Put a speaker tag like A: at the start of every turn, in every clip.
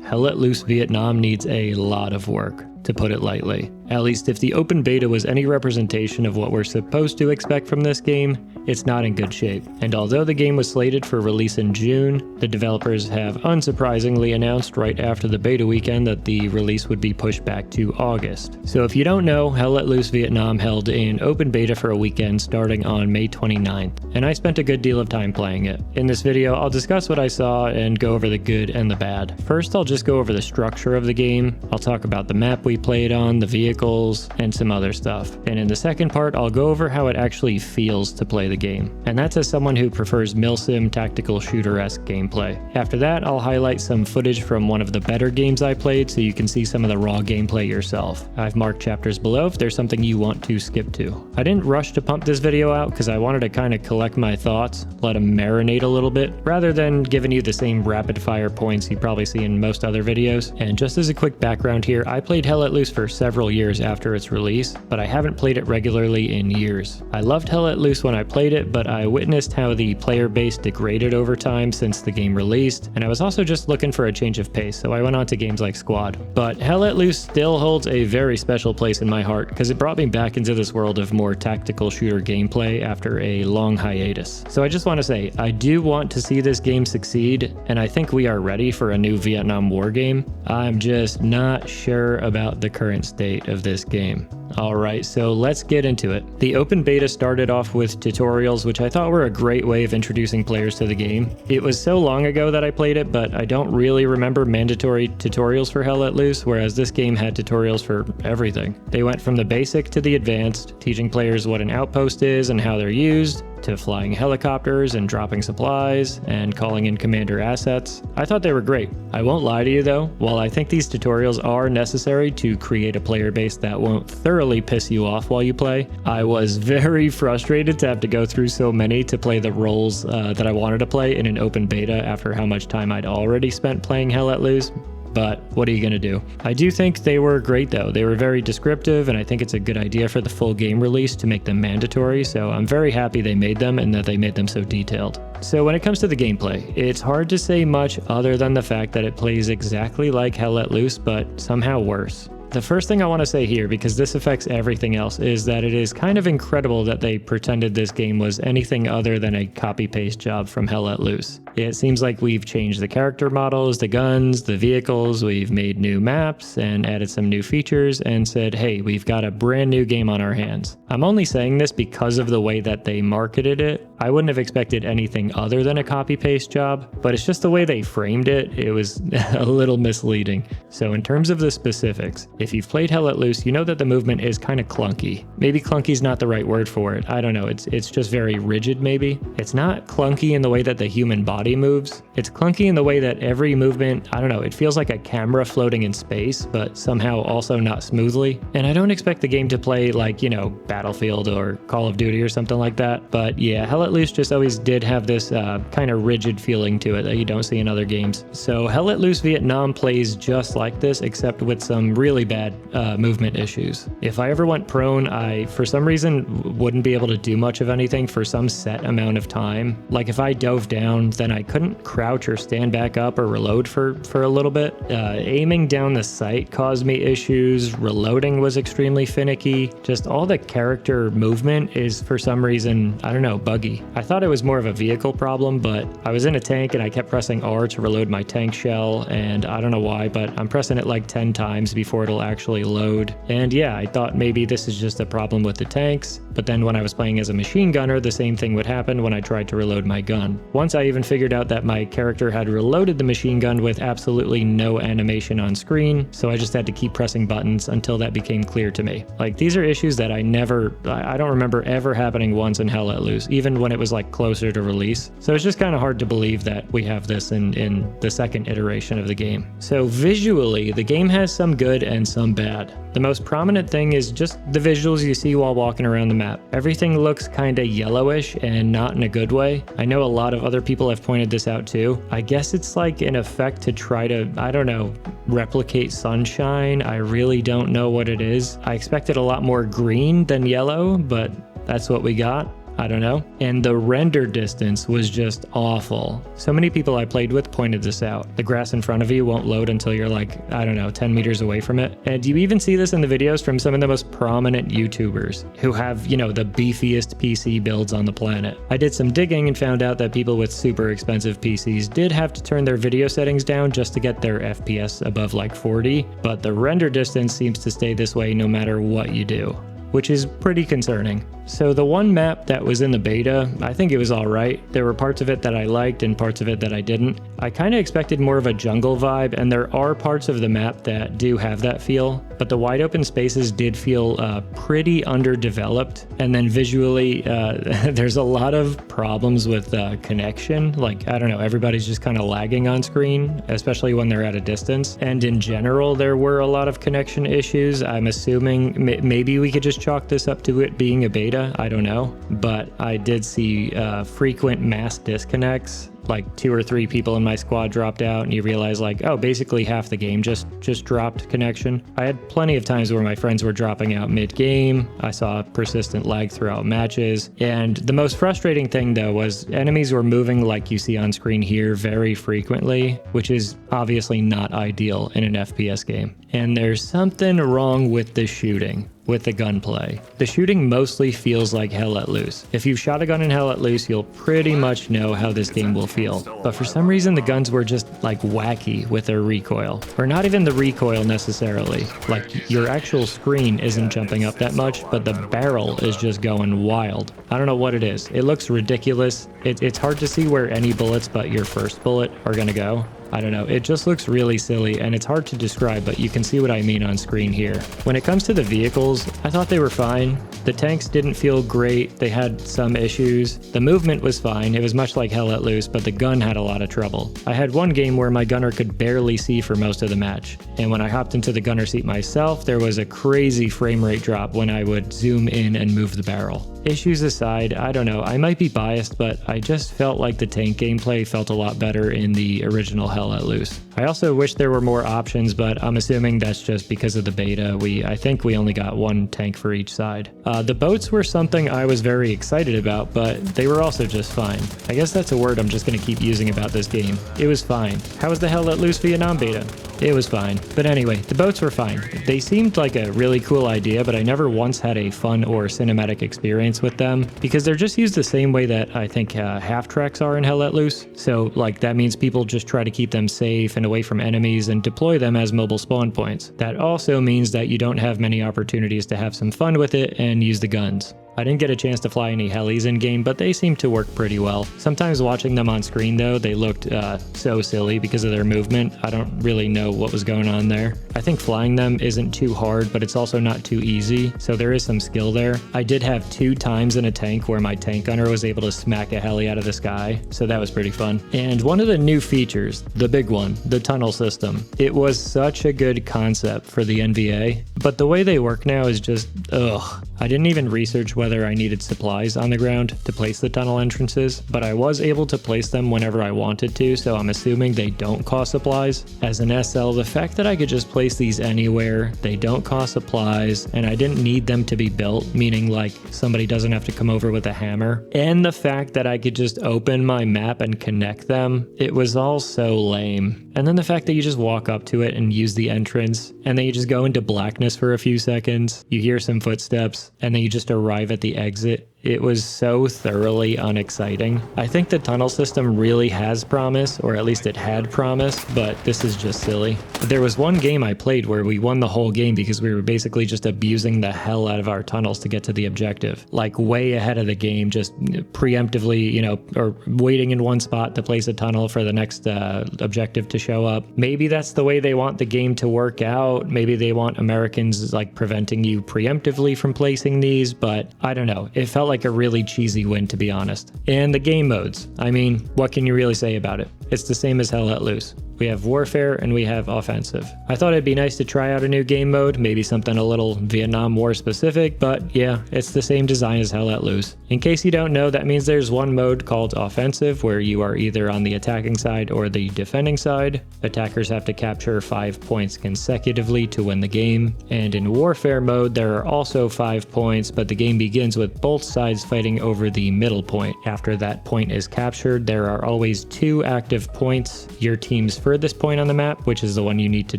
A: Hell Let Loose Vietnam needs a lot of work, to put it lightly. At least if the open beta was any representation of what we're supposed to expect from this game, it's not in good shape. And although the game was slated for release in June, the developers have unsurprisingly announced right after the beta weekend that the release would be pushed back to August. So if you don't know, Hell Let Loose Vietnam held an open beta for a weekend starting on May 29th, and I spent a good deal of time playing it. In this video, I'll discuss what I saw and go over the good and the bad. First, I'll just go over the structure of the game. I'll talk about the map we played on, the vehicles, and some other stuff. And in the second part, I'll go over how it actually feels to play the game. And that's as someone who prefers milsim tactical shooter-esque gameplay. After that, I'll highlight some footage from one of the better games I played so you can see some of the raw gameplay yourself. I've marked chapters below if there's something you want to skip to. I didn't rush to pump this video out because I wanted to kind of collect my thoughts, let them marinate a little bit, rather than giving you the same rapid-fire points you probably see in most other videos. And just as a quick background here, I played Hell Let Loose for several years after its release, but I haven't played it regularly in years. I loved Hell Let Loose when I played it, but I witnessed how the player base degraded over time since the game released, and I was also just looking for a change of pace, so I went on to games like Squad. But Hell Let Loose still holds a very special place in my heart because it brought me back into this world of more tactical shooter gameplay after a long hiatus. So I just want to say, I do want to see this game succeed, and I think we are ready for a new Vietnam War game. I'm just not sure about the current state of this game. Alright, so let's get into it. The open beta started off with tutorials, which I thought were a great way of introducing players to the game. It was so long ago that I played it, but I don't really remember mandatory tutorials for Hell Let Loose, whereas this game had tutorials for everything. They went from the basic to the advanced, teaching players what an outpost is and how they're used, to flying helicopters and dropping supplies and calling in commander assets. I thought they were great. I won't lie to you though, while I think these tutorials are necessary to create a player base that won't thoroughly piss you off while you play, I was very frustrated to have to go through so many to play the roles that I wanted to play in an open beta after how much time I'd already spent playing Hell Let Loose. But what are you gonna do? I do think they were great though. They were very descriptive, and I think it's a good idea for the full game release to make them mandatory, so I'm very happy they made them and that they made them so detailed. So when it comes to the gameplay, it's hard to say much other than the fact that it plays exactly like Hell Let Loose, but somehow worse. The first thing I want to say here, because this affects everything else, is that it is kind of incredible that they pretended this game was anything other than a copy-paste job from Hell Let Loose. It seems like we've changed the character models, the guns, the vehicles, we've made new maps and added some new features and said, hey, we've got a brand new game on our hands. I'm only saying this because of the way that they marketed it. I wouldn't have expected anything other than a copy-paste job, but it's just the way they framed it. It was a little misleading. So in terms of the specifics, if you've played Hell Let Loose, you know that the movement is kind of clunky. Maybe clunky is not the right word for it. I don't know. It's just very rigid maybe. It's not clunky in the way that the human body moves. It's clunky in the way that every movement, I don't know, it feels like a camera floating in space, but somehow also not smoothly. And I don't expect the game to play like, you know, Battlefield or Call of Duty or something like that. But yeah, Hell Let Loose just always did have this kind of rigid feeling to it that you don't see in other games. So Hell Let Loose Vietnam plays just like this, except with some really bad movement issues. If I ever went prone, I, for some reason, wouldn't be able to do much of anything for some set amount of time. Like if I dove down, then I couldn't crouch or stand back up or reload for a little bit. Aiming down the sight caused me issues. Reloading was extremely finicky. Just all the character movement is, for some reason, I don't know, buggy. I thought it was more of a vehicle problem, but I was in a tank and I kept pressing R to reload my tank shell, and I don't know why, but I'm pressing it like 10 times before it'll actually load. And yeah, I thought maybe this is just a problem with the tanks, but then when I was playing as a machine gunner, the same thing would happen when I tried to reload my gun. Once I even figured out that my character had reloaded the machine gun with absolutely no animation on screen, so I just had to keep pressing buttons until that became clear to me. Like, these are issues that I don't remember ever happening once in Hell Let Loose, even when it was like closer to release. So it's just kind of hard to believe that we have this in the second iteration of the game. So visually, the game has some good and some bad. The most prominent thing is just the visuals you see while walking around the map. Everything looks kinda yellowish and not in a good way. I know a lot of other people have pointed this out too. I guess it's like an effect to try to, I don't know, replicate sunshine. I really don't know what it is. I expected a lot more green than yellow, but that's what we got. I don't know. And the render distance was just awful. So many people I played with pointed this out. The grass in front of you won't load until you're like, I don't know, 10 meters away from it. And you even see this in the videos from some of the most prominent YouTubers who have, you know, the beefiest PC builds on the planet. I did some digging and found out that people with super expensive PCs did have to turn their video settings down just to get their FPS above like 40, but the render distance seems to stay this way no matter what you do, which is pretty concerning. So the one map that was in the beta, I think it was alright. There were parts of it that I liked and parts of it that I didn't. I kind of expected more of a jungle vibe, and there are parts of the map that do have that feel, but the wide open spaces did feel pretty underdeveloped. And then visually, there's a lot of problems with connection. Like, I don't know, everybody's just kind of lagging on screen, especially when they're at a distance. And in general, there were a lot of connection issues. I'm assuming maybe we could just chalk this up to it being a beta. I don't know, but I did see frequent mass disconnects. Like 2 or 3 people in my squad dropped out, and you realize like, oh, basically half the game just dropped connection. I had plenty of times where my friends were dropping out mid-game. I saw persistent lag throughout matches. And the most frustrating thing though was enemies were moving like you see on screen here very frequently, which is obviously not ideal in an FPS game. And there's something wrong with the shooting. With the gunplay. The shooting mostly feels like Hell Let Loose. If you've shot a gun in Hell Let Loose, you'll pretty much know how this game will feel. But for some reason, the guns were just like wacky with their recoil. Or not even the recoil necessarily. Like your actual screen isn't jumping up that much, but the barrel is just going wild. I don't know what it is. It looks ridiculous. It's hard to see where any bullets but your first bullet are gonna go. I don't know, it just looks really silly, and it's hard to describe, but you can see what I mean on screen here. When it comes to the vehicles, I thought they were fine. The tanks didn't feel great, they had some issues. The movement was fine, it was much like Hell Let Loose, but the gun had a lot of trouble. I had one game where my gunner could barely see for most of the match, and when I hopped into the gunner seat myself, there was a crazy frame rate drop when I would zoom in and move the barrel. Issues aside, I don't know, I might be biased, but I just felt like the tank gameplay felt a lot better in the original Hell Let Loose. I also wish there were more options, but I'm assuming that's just because of the beta. I think we only got one tank for each side. The boats were something I was very excited about, but they were also just fine. I guess that's a word I'm just going to keep using about this game. It was fine. How was the Hell Let Loose Vietnam beta? It was fine. But anyway, the boats were fine. They seemed like a really cool idea, but I never once had a fun or cinematic experience with them because they're just used the same way that I think half-tracks are in Hell Let Loose. So like that means people just try to keep them safe and away from enemies and deploy them as mobile spawn points. That also means that you don't have many opportunities to have some fun with it and use the guns. I didn't get a chance to fly any helis in-game, but they seemed to work pretty well. Sometimes watching them on screen though, they looked so silly because of their movement. I don't really know what was going on there. I think flying them isn't too hard, but it's also not too easy, so there is some skill there. I did have 2 times in a tank where my tank gunner was able to smack a heli out of the sky, so that was pretty fun. And one of the new features, the big one, the tunnel system. It was such a good concept for the NVA, but the way they work now is just, ugh. I didn't even research whether I needed supplies on the ground to place the tunnel entrances, but I was able to place them whenever I wanted to, so I'm assuming they don't cost supplies. As an SL, the fact that I could just place these anywhere, they don't cost supplies, and I didn't need them to be built, meaning like somebody doesn't have to come over with a hammer, and the fact that I could just open my map and connect them, it was all so lame. And then the fact that you just walk up to it and use the entrance, and then you just go into blackness for a few seconds, you hear some footsteps, and then you just arrive at the exit. It was so thoroughly unexciting. I think the tunnel system really has promise, or at least it had promise, but this is just silly. There was one game I played where we won the whole game because we were basically just abusing the hell out of our tunnels to get to the objective. Like way ahead of the game, just preemptively, you know, or waiting in one spot to place a tunnel for the next objective to show up. Maybe that's the way they want the game to work out. Maybe they want Americans like preventing you preemptively from placing these, but I don't know. It felt like a really cheesy win, to be honest. And the game modes, I mean, what can you really say about it? It's the same as Hell Let Loose. we have Warfare, and we have Offensive. I thought it'd be nice to try out a new game mode, maybe something a little Vietnam War specific, but yeah, it's the same design as Hell Let Loose. In case you don't know, that means there's one mode called Offensive where you are either on the attacking side or the defending side. Attackers have to capture 5 points consecutively to win the game. And in Warfare mode, there are also 5 points, but the game begins with both sides fighting over the middle point. After that point is captured, there are always 2 active points: your team's furthest point on the map, which is the one you need to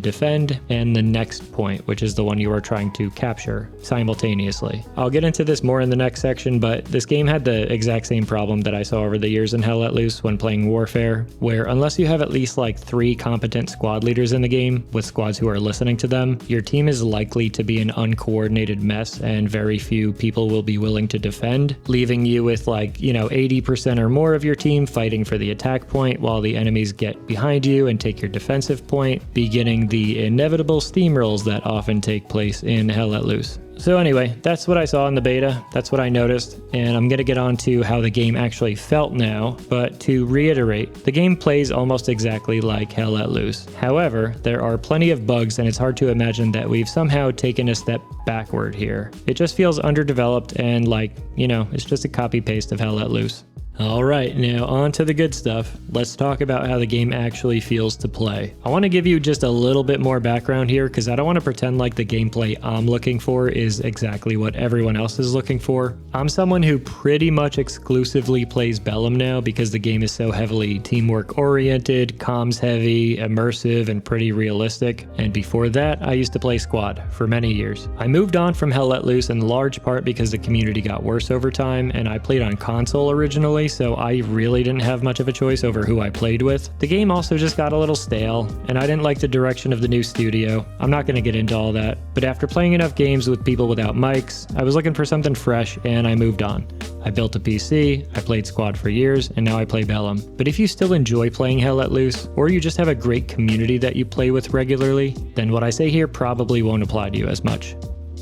A: defend, and the next point, which is the one you are trying to capture simultaneously. I'll get into this more in the next section, but this game had the exact same problem that I saw over the years in Hell Let Loose when playing Warfare, where unless you have at least like 3 competent squad leaders in the game, with squads who are listening to them, your team is likely to be an uncoordinated mess and very few people will be willing to defend, leaving you with 80% or more of your team fighting for the attack point while the enemies get behind you and take your defensive point, beginning the inevitable steamrolls that often take place in Hell Let Loose. So anyway, that's what I saw in the beta, that's what I noticed, and I'm going to get on to how the game actually felt now, but to reiterate, the game plays almost exactly like Hell Let Loose. However, there are plenty of bugs and it's hard to imagine that we've somehow taken a step backward here. It just feels underdeveloped and it's just a copy-paste of Hell Let Loose. Alright, now on to the good stuff. Let's talk about how the game actually feels to play. I want to give you just a little bit more background here because I don't want to pretend like the gameplay I'm looking for is exactly what everyone else is looking for. I'm someone who pretty much exclusively plays Bellum now because the game is so heavily teamwork oriented, comms heavy, immersive, and pretty realistic. And before that, I used to play Squad for many years. I moved on from Hell Let Loose in large part because the community got worse over time and I played on console originally, so I really didn't have much of a choice over who I played with. The game also just got a little stale, and I didn't like the direction of the new studio. I'm not going to get into all that, but after playing enough games with people without mics, I was looking for something fresh and I moved on. I built a PC, I played Squad for years, and now I play Bellum. But if you still enjoy playing Hell Let Loose, or you just have a great community that you play with regularly, then what I say here probably won't apply to you as much.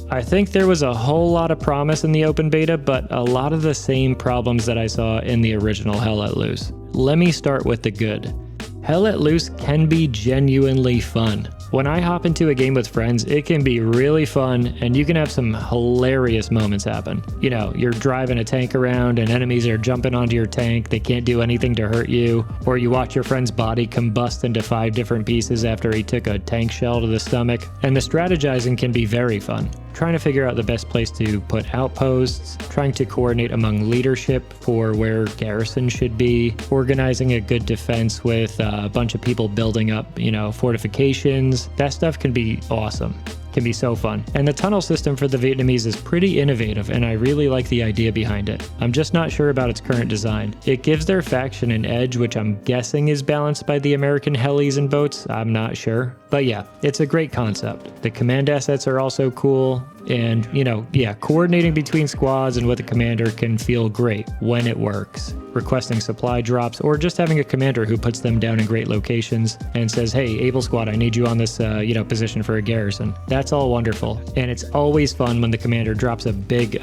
A: I think there was a whole lot of promise in the open beta, but a lot of the same problems that I saw in the original Hell Let Loose. Let me start with the good. Hell Let Loose can be genuinely fun. When I hop into a game with friends, it can be really fun and you can have some hilarious moments happen. You're driving a tank around and enemies are jumping onto your tank, they can't do anything to hurt you, or you watch your friend's body combust into 5 different pieces after he took a tank shell to the stomach, and the strategizing can be very fun. Trying to figure out the best place to put outposts, trying to coordinate among leadership for where garrison should be, organizing a good defense with a bunch of people building up, fortifications. That stuff can be awesome. Can be so fun. And the tunnel system for the Vietnamese is pretty innovative and I really like the idea behind it. I'm just not sure about its current design. It gives their faction an edge, which I'm guessing is balanced by the American helis and boats. I'm not sure. But yeah, it's a great concept. The command assets are also cool. And, coordinating between squads and with a commander can feel great when it works. Requesting supply drops or just having a commander who puts them down in great locations and says, hey, Able Squad, I need you on this, position for a garrison. That's all wonderful. And it's always fun when the commander drops a big,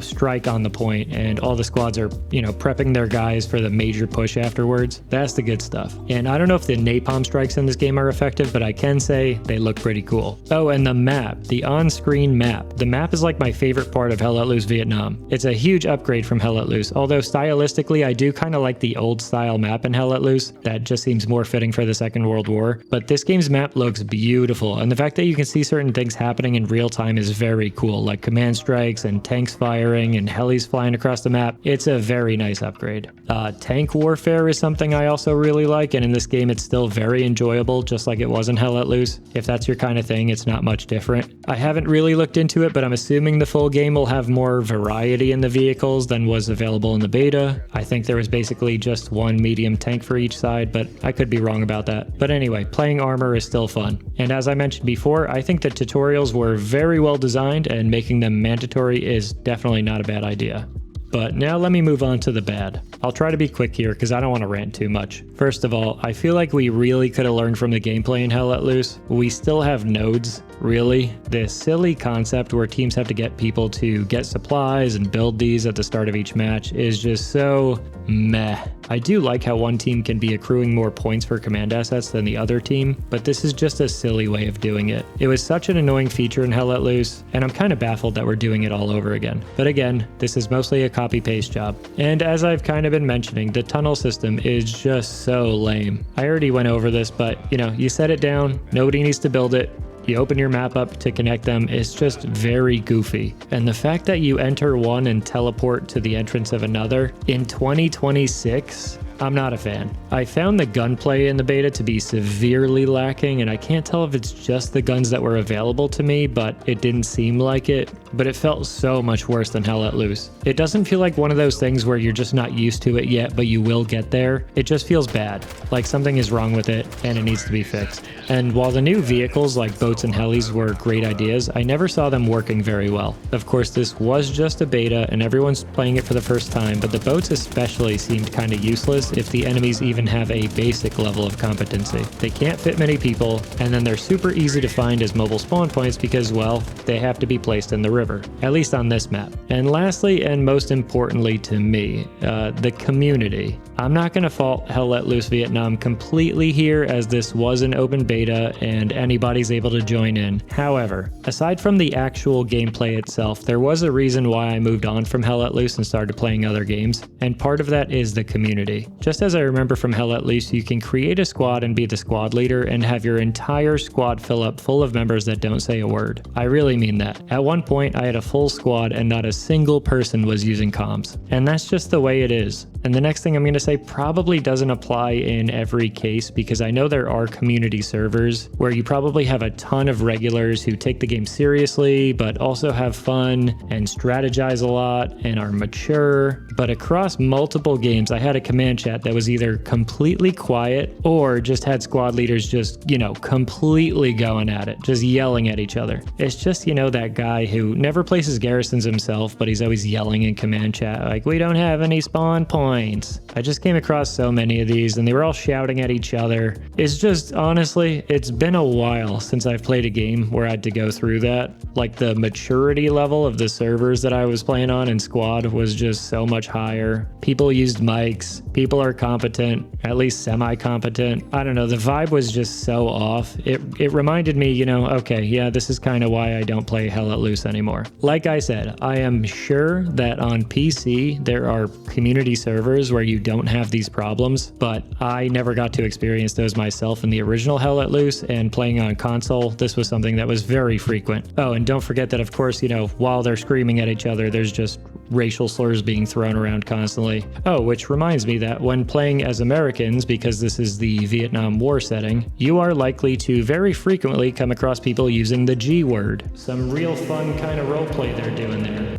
A: strike on the point and all the squads are, prepping their guys for the major push afterwards. That's the good stuff. And I don't know if the napalm strikes in this game are effective, but I can say they look pretty cool. Oh, and the map, the on-screen map. The map is like my favorite part of Hell Let Loose Vietnam. It's a huge upgrade from Hell Let Loose, although stylistically I do kind of like the old style map in Hell Let Loose. That just seems more fitting for the Second World War. But this game's map looks beautiful, and the fact that you can see certain things happening in real time is very cool, like command strikes and tanks firing and helis flying across the map. It's a very nice upgrade. Tank warfare is something I also really like, and in this game it's still very enjoyable, just like it was in Hell Let Loose. If that's your kind of thing, it's not much different. I haven't really looked into it, but I'm assuming the full game will have more variety in the vehicles than was available in the beta. I think there was basically just one medium tank for each side, but I could be wrong about that. But anyway, playing armor is still fun. And as I mentioned before, I think the tutorials were very well designed and making them mandatory is definitely not a bad idea. But now let me move on to the bad. I'll try to be quick here because I don't want to rant too much. First of all, I feel like we really could have learned from the gameplay in Hell Let Loose. We still have nodes, really. This silly concept where teams have to get people to get supplies and build these at the start of each match is just so meh. I do like how one team can be accruing more points for command assets than the other team, but this is just a silly way of doing it. It was such an annoying feature in Hell Let Loose, and I'm kind of baffled that we're doing it all over again. But again, this is mostly a copy-paste job. And as I've kind of been mentioning, the tunnel system is just so lame. I already went over this, but you set it down, nobody needs to build it. You open your map up to connect them, it's just very goofy. And the fact that you enter one and teleport to the entrance of another in 2026, I'm not a fan. I found the gunplay in the beta to be severely lacking, and I can't tell if it's just the guns that were available to me, but it didn't seem like it. But it felt so much worse than Hell Let Loose. It doesn't feel like one of those things where you're just not used to it yet, but you will get there. It just feels bad, like something is wrong with it and it needs to be fixed. And while the new vehicles like boats and helis were great ideas, I never saw them working very well. Of course, this was just a beta and everyone's playing it for the first time, but the boats especially seemed kind of useless if the enemies even have a basic level of competency. They can't fit many people, and then they're super easy to find as mobile spawn points because, well, they have to be placed in the river, at least on this map. And lastly, and most importantly to me, the community. I'm not going to fault Hell Let Loose Vietnam completely here, as this was an open beta and anybody's able to join in. However, aside from the actual gameplay itself, there was a reason why I moved on from Hell Let Loose and started playing other games, and part of that is the community. Just as I remember from Hell Let Loose, you can create a squad and be the squad leader and have your entire squad fill up full of members that don't say a word. I really mean that. At one point, I had a full squad and not a single person was using comms. And that's just the way it is. And the next thing I'm going to say probably doesn't apply in every case, because I know there are community servers where you probably have a ton of regulars who take the game seriously, but also have fun and strategize a lot and are mature. But across multiple games, I had a command chat that was either completely quiet or just had squad leaders just, completely going at it, just yelling at each other. It's just, that guy who never places garrisons himself, but he's always yelling in command chat, like, we don't have any spawn points. I just came across so many of these and they were all shouting at each other. It's just, honestly, it's been a while since I've played a game where I had to go through that. Like, the maturity level of the servers that I was playing on in squad was just so much higher. People used mics. People are competent, at least semi-competent. I don't know, the vibe was just so off. It reminded me, okay, yeah, this is kind of why I don't play Hell Let Loose anymore. Like I said, I am sure that on PC there are community servers where you don't have these problems, but I never got to experience those myself in the original Hell Let Loose, and playing on console, this was something that was very frequent. Oh, and don't forget that, of course, while they're screaming at each other, there's just racial slurs being thrown around constantly. Oh, which reminds me that when playing as Americans, because this is the Vietnam War setting, you are likely to very frequently come across people using the G word. Some real fun kind of roleplay they're doing there.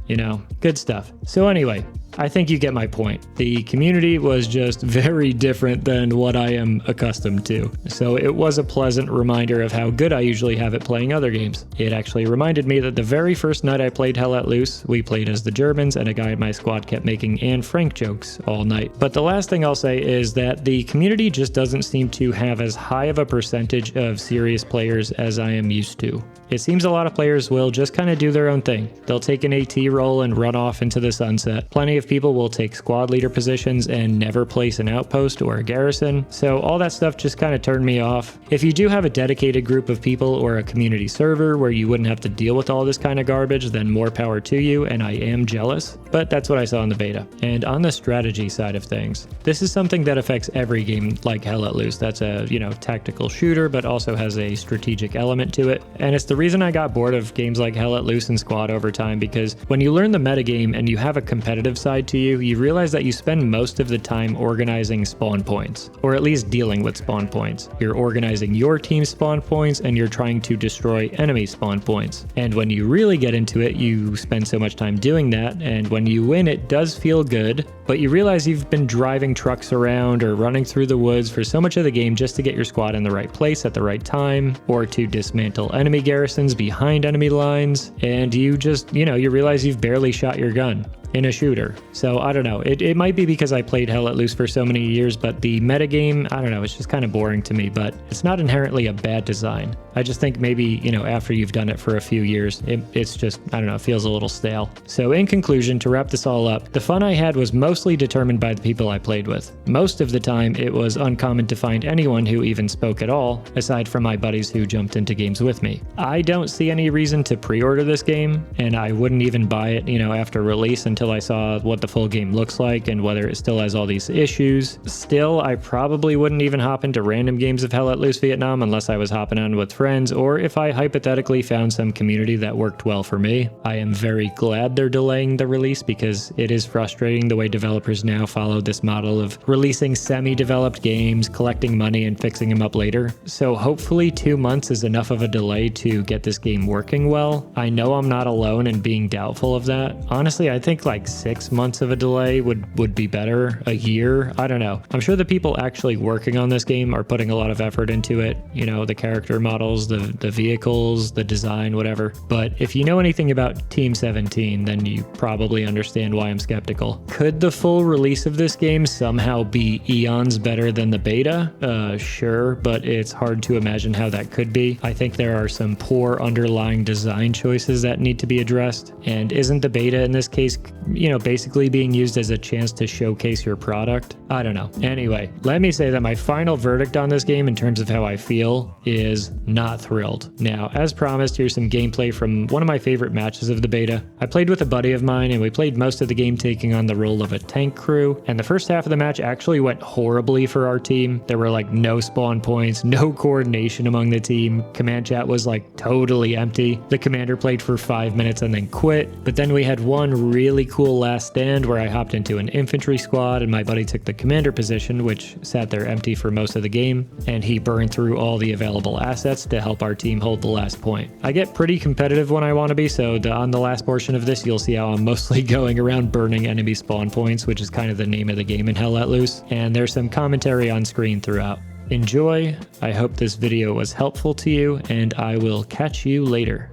A: Good stuff. So anyway, I think you get my point. The community was just very different than what I am accustomed to. So it was a pleasant reminder of how good I usually have at playing other games. It actually reminded me that the very first night I played Hell Let Loose, we played as the Germans, and a guy in my squad kept making Anne Frank jokes all night. But the last thing I'll say is that the community just doesn't seem to have as high of a percentage of serious players as I am used to. It seems a lot of players will just kind of do their own thing. They'll take an AT role and run off into the sunset. Plenty of people will take squad leader positions and never place an outpost or a garrison. So all that stuff just kind of turned me off. If you do have a dedicated group of people or a community server where you wouldn't have to deal with all this kind of garbage, then more power to you, and I am jealous. But that's what I saw in the beta. And on the strategy side of things, this is something that affects every game like Hell Let Loose. That's a, tactical shooter, but also has a strategic element to it. And it's the reason I got bored of games like Hell Let Loose and Squad over time, because when you learn the metagame and you have a competitive side to you, you realize that you spend most of the time organizing spawn points, or at least dealing with spawn points. You're organizing your team's spawn points and you're trying to destroy enemy spawn points. And when you really get into it, you spend so much time doing that, and when you win, it does feel good, but you realize you've been driving trucks around or running through the woods for so much of the game just to get your squad in the right place at the right time, or to dismantle enemy garrisons behind enemy lines, and you just, you realize you've barely shot your gun in a shooter. So I don't know, it might be because I played Hell Let Loose for so many years, but the metagame, I don't know, it's just kind of boring to me, but it's not inherently a bad design. I just think maybe, you know, after you've done it for a few years, it's just, I don't know, it feels a little stale. So in conclusion, to wrap this all up, the fun I had was mostly determined by the people I played with. Most of the time, it was uncommon to find anyone who even spoke at all, aside from my buddies who jumped into games with me. I don't see any reason to pre-order this game, and I wouldn't even buy it, you know, after release until I saw what the full game looks like and whether it still has all these issues. Still, I probably wouldn't even hop into random games of Hell Let Loose Vietnam unless I was hopping on with friends, or if I hypothetically found some community that worked well for me. I am very glad they're delaying the release because it is frustrating the way developers now follow this model of releasing semi-developed games, collecting money, and fixing them up later. So hopefully 2 months is enough of a delay to get this game working well. I know I'm not alone in being doubtful of that. Honestly, I think like 6 months of a delay would be better. A year? I don't know. I'm sure the people actually working on this game are putting a lot of effort into it. You know, the character models, the vehicles, the design, whatever. But if you know anything about Team 17, then you probably understand why I'm skeptical. Could the full release of this game somehow be eons better than the beta? Sure, but it's hard to imagine how that could be. I think there are some poor underlying design choices that need to be addressed. And isn't the beta in this case, you know, basically being used as a chance to showcase your product? I don't know. Anyway, let me say that my final verdict on this game in terms of how I feel is not thrilled. Now, as promised, here's some gameplay from one of my favorite matches of the beta. I played with a buddy of mine and we played most of the game taking on the role of a tank crew, and the first half of the match actually went horribly for our team. There were like no spawn points, no coordination among the team. Command chat was like totally empty. The commander played for 5 minutes and then quit, but then we had one really cool last stand where I hopped into an infantry squad and my buddy took the commander position, which sat there empty for most of the game, and he burned through all the available assets to help our team hold the last point. I get pretty competitive when I want to be, so on the last portion of this, you'll see how I'm mostly going around burning enemy spawn points, which is kind of the name of the game in Hell Let Loose, and there's some commentary on screen throughout. Enjoy. I hope this video was helpful to you, and I will catch you later.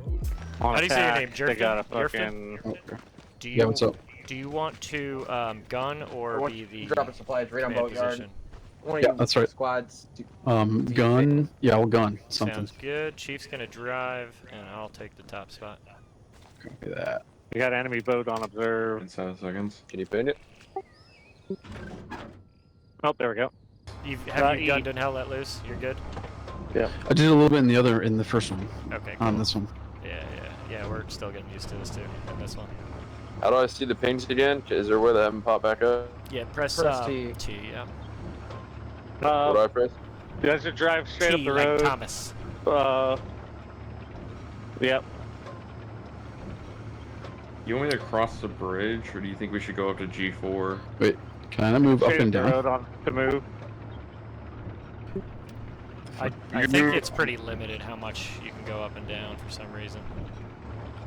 B: How do you say your name, Jerkin?
C: They got a fucking...
D: Yeah, what's up?
A: Do you want to gun or be the
B: dropping supplies right on boatyard?
D: Yeah, that's right.
B: Squads.
D: Gun. Yeah, we'll gun something.
A: Sounds good. Chief's gonna drive, and I'll take the top spot.
D: Copy that.
C: We got enemy boat on observe.
E: In 7 seconds.
B: Can you pin it?
C: Oh, there we go.
A: Have you gunned in Hell Let Loose? You're good?
D: Yeah. I did a little bit in the first one.
A: Okay, cool.
D: On this one.
A: Yeah, we're still getting used to this too, in this one.
F: How do I see the pings again? Is there a way that haven't popped back up?
A: Yeah, press
B: T.
A: T, yeah.
F: What do I press?
C: You guys should drive straight
A: T,
C: up the
A: like
C: road.
A: Thomas.
C: Yep.
E: You want me to cross the bridge, or do you think we should go up to G4?
D: Wait, can I move up
C: Straight
D: and
C: up the
D: down?
C: road on to move.
A: I think it's pretty limited how much you can go up and down for some reason.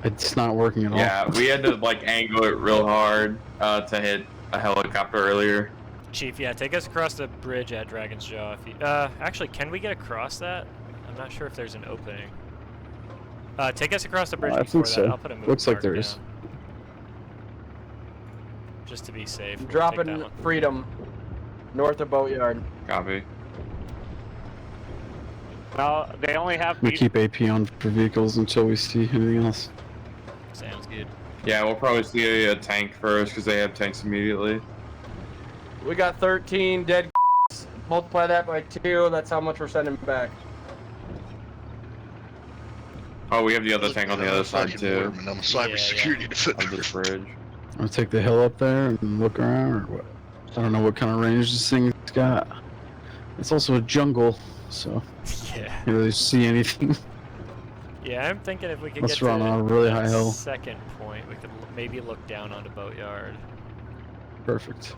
D: It's not working at all.
E: Yeah, we had to like angle it real hard to hit a helicopter earlier.
A: Chief, yeah, take us across the bridge at Dragon's Jaw. If you, actually, can we get across that? I'm not sure if there's an opening. Take us across the bridge
D: I
A: before
D: think so.
A: that. I'll put a move
D: Looks like
A: marker
D: there is.
A: down. Just to be safe. We'll
B: Dropping
A: take that one.
B: Freedom, north of boatyard.
E: Copy.
C: No, they only have.
D: We keep AP on for vehicles until we see anything else.
A: Sounds good.
E: Yeah, we'll probably see a tank first because they have tanks immediately.
B: We got 13 dead. Multiply that by 2. That's how much we're sending back.
E: Oh, we have the other tank on the other side too.
G: I'm a cybersecurity
E: Of the bridge.
D: I'm gonna take the hill up there and look around, or what? I don't know what kind of range this thing's got. It's also a jungle, so
A: Yeah.
D: you can't really see anything.
A: Yeah, I'm thinking if we could
D: Let's
A: get to
D: run on a really high hill.
A: second point, we could maybe look down onto Boatyard.
D: Perfect.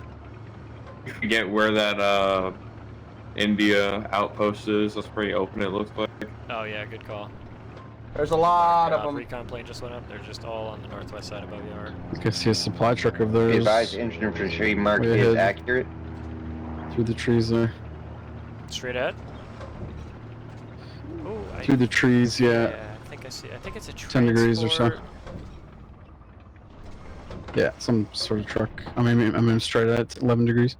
E: You forget where that India outpost is. That's pretty open. It looks like.
A: Oh yeah, good call.
B: There's a lot of them.
A: Recon plane just went up. They're just all on the northwest side of Boatyard.
D: I can see a supply truck over there.
H: Be advised, infantry mark
D: way
H: is
D: ahead.
H: accurate.
D: Through the trees there.
A: Straight ahead. Ooh,
D: Through the trees, yeah.
A: I think I see. I think it's a
D: 10 degrees or so.
A: transport.
D: Yeah, some sort of truck. I mean straight at 11 degrees.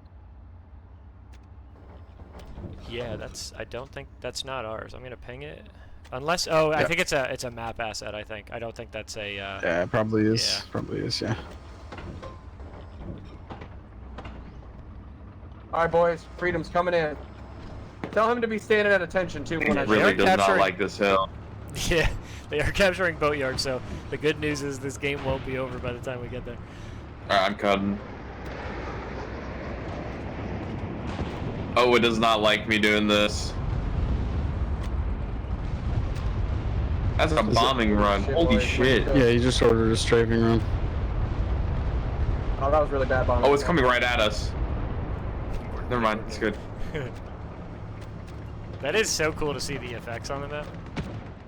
G: Yeah, I don't think that's not ours. I'm gonna ping it. Unless, oh, I
D: Yeah.
G: think it's a map asset. I think. I don't think that's a.
D: Yeah, it probably is.
G: Yeah.
D: Probably is. Yeah.
B: All right, boys. Freedom's coming in. Tell him to be standing at attention too when I
E: He really does not
G: capturing-
E: like this hill.
G: Yeah, they are capturing Boatyard. So the good news is this game won't be over by the time we get there.
E: Alright, I'm cutting. Oh, it does not like me doing this. That's a bombing run.
B: Shit,
E: Holy
B: boys,
E: shit.
B: way to go.
D: Yeah, you just ordered a strafing run.
B: Oh, that was really bad bombing.
E: Oh, it's coming right at us. Never mind, it's good.
G: That is so cool to see the effects on the map.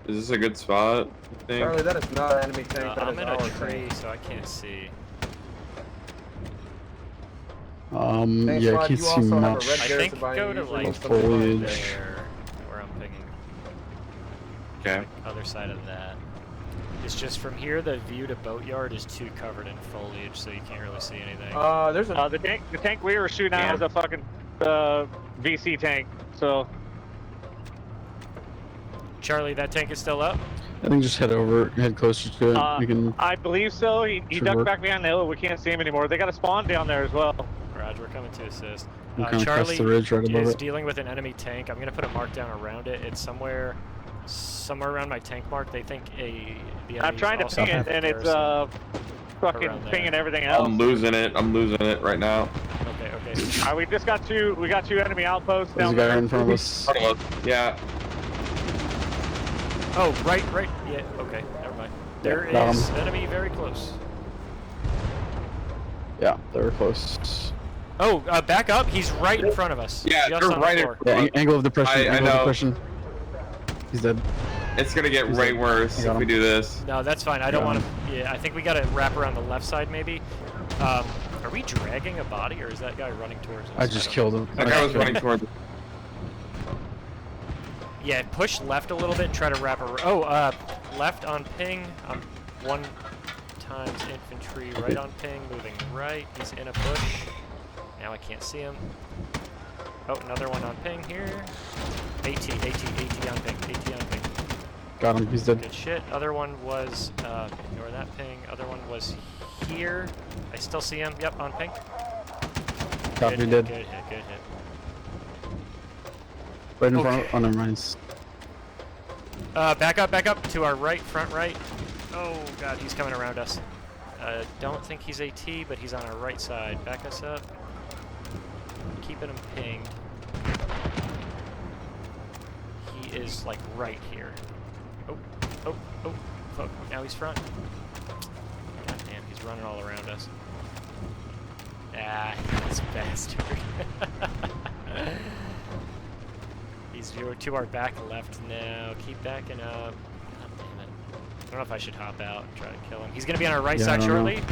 E: Is this a good spot, I think?
B: Charlie, that is not an enemy tank. That
G: I'm
B: is
G: in
B: our
G: a tree,
B: tank.
G: so I can't see.
B: Thanks,
D: Yeah, I
B: Rod,
D: can't
B: you
D: see
B: also have a
D: much.
B: red
G: I
B: Garrison
G: think
B: by
G: go
B: you,
G: to
B: usually
G: like
B: something
D: foliage.
G: there, where I'm pinging.
E: Okay.
G: Other side of that. It's just from here, the view to Boatyard is too covered in foliage, so you can't really see anything.
B: There's a
C: The tank we were shooting at was a fucking VC tank. So
G: Charlie, that tank is still up?
D: I think just head closer to it. We can.
C: I believe so. He
D: Should
C: ducked
D: work.
C: back behind the hill. We can't see him anymore. They got a spawn down there as well.
G: Roger, we're coming to assist.
D: We'll kinda cross
G: Charlie
D: the ridge right above
G: is
D: it.
G: dealing with an enemy tank. I'm gonna put a mark down around it. It's somewhere around my tank mark. They think the
C: I'm trying to
G: also
C: ping
G: have
C: it, and it's
G: garrison
C: fucking
G: around there.
C: pinging everything else.
E: I'm losing it. I'm losing it right now.
G: Okay.
C: We just got two. We got two enemy outposts
D: There's
C: down
D: a guy
C: there.
D: in front of us.
E: Yeah.
G: Oh, right. Yeah. Okay. Never mind. There
D: Got
G: is
D: him.
G: enemy very close.
D: Yeah, they were close.
G: Oh, back up. He's right in front of us.
E: Yeah,
G: just
E: they're
G: on
E: right
G: the
E: in
G: floor.
D: Yeah, angle of depression.
E: I
D: Angle of
E: know.
D: depression. He's dead.
E: It's gonna get
D: He's
E: way
D: like-
E: worse
D: I got
E: if we
D: him.
E: do this.
G: No, that's fine. I don't
D: Got
G: want to. Yeah, I think we got to wrap around the left side maybe. Are we dragging a body, or is that guy running towards us?
D: I just
G: don't
D: killed him.
E: That guy was running towards.
G: Yeah, push left a little bit and try to wrap around. Oh, left on ping. 1 times infantry, right on ping, moving right. He's in a bush. Now I can't see him. Oh, another one on ping here. AT on ping, AT on ping.
D: Got him. He's dead.
G: Good shit. Other one was, ignore that ping. Other one was here. I still see him. Yep, on ping.
D: Copy,
G: Good
D: dead.
G: hit, good hit.
D: Right in front.
G: Okay.
D: Oh, never mind.
G: Back up to our right, front right. Oh god, he's coming around us. Don't think he's AT, but he's on our right side. Back us up. Keeping him pinged. He is like right here. Oh, fuck. Now he's front. God damn, he's running all around us. Ah, this bastard. He's to our back left now. Keep backing up. Oh, damn it. I don't know if I should hop out and try to kill him. He's gonna be on our right
D: Yeah, I
G: side
D: don't
G: shortly.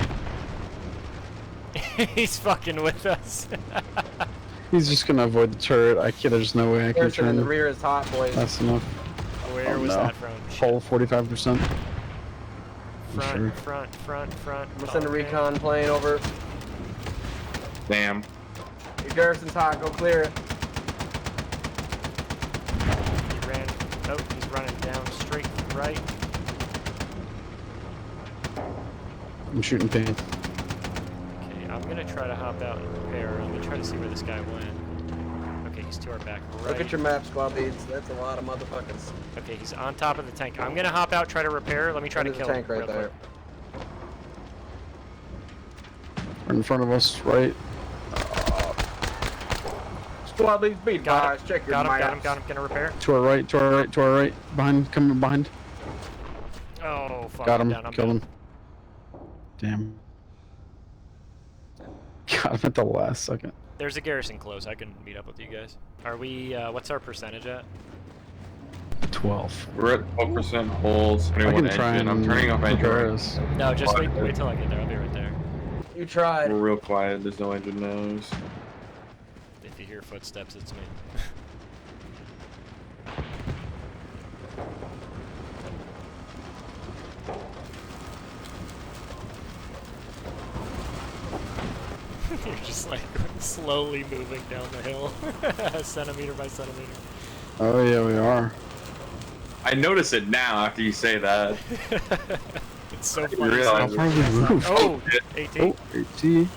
G: He's fucking with us.
D: He's just gonna avoid the turret. There's no way I can
B: Garrison in the
D: turn.
B: rear is hot, boys.
D: That's enough.
G: Where
D: Oh,
G: was
D: no.
G: that from?
D: Hull 45%.
G: Front,
D: sure.
G: front.
B: I'm gonna send a
G: Okay.
B: recon plane over.
E: Damn.
B: Your garrison's hot. Go clear it.
G: He ran. Oh, he's running down straight right.
D: I'm shooting pain.
G: Okay, I'm gonna try to hop out and repair. Let me try to see where this guy went. Okay, he's to our back right.
B: Look at your map, squad leads. That's a lot of motherfuckers.
G: Okay, he's on top of the tank. I'm gonna hop out, try to repair. Let me try to
B: There's a
G: kill
B: tank
G: him.
B: right
G: real
B: there.
G: quick.
D: Right in front of us, right.
B: Squad leads beat.
G: Got
B: Guys, check your
G: Got him.
B: maps.
G: Gonna repair.
D: To our right, to our right, to our right. Behind, coming behind.
G: Oh, fuck.
D: Got
G: I'm
D: him,
G: down, I'm
D: killed
G: down.
D: him. Damn. Got him at the last second.
G: There's a garrison close. I can meet up with you guys. Are we, what's our percentage at?
D: 12.
E: We're at 12% holds.
D: I
E: 21
D: can try
E: engine.
D: and
E: I'm turning off
D: repair
E: engine.
D: us.
G: No, just wait till I get there. I'll be right there.
B: You tried.
E: We're real quiet. There's no engine noise.
G: If you hear footsteps, it's me. You're just like slowly moving down the hill, centimeter by centimeter.
D: Oh yeah, we are.
E: I notice it now after you say that.
G: It's so
E: You
G: funny.
E: realize
D: I'll probably move.
G: Oh,
E: shit.
G: 18.
D: Oh, 80.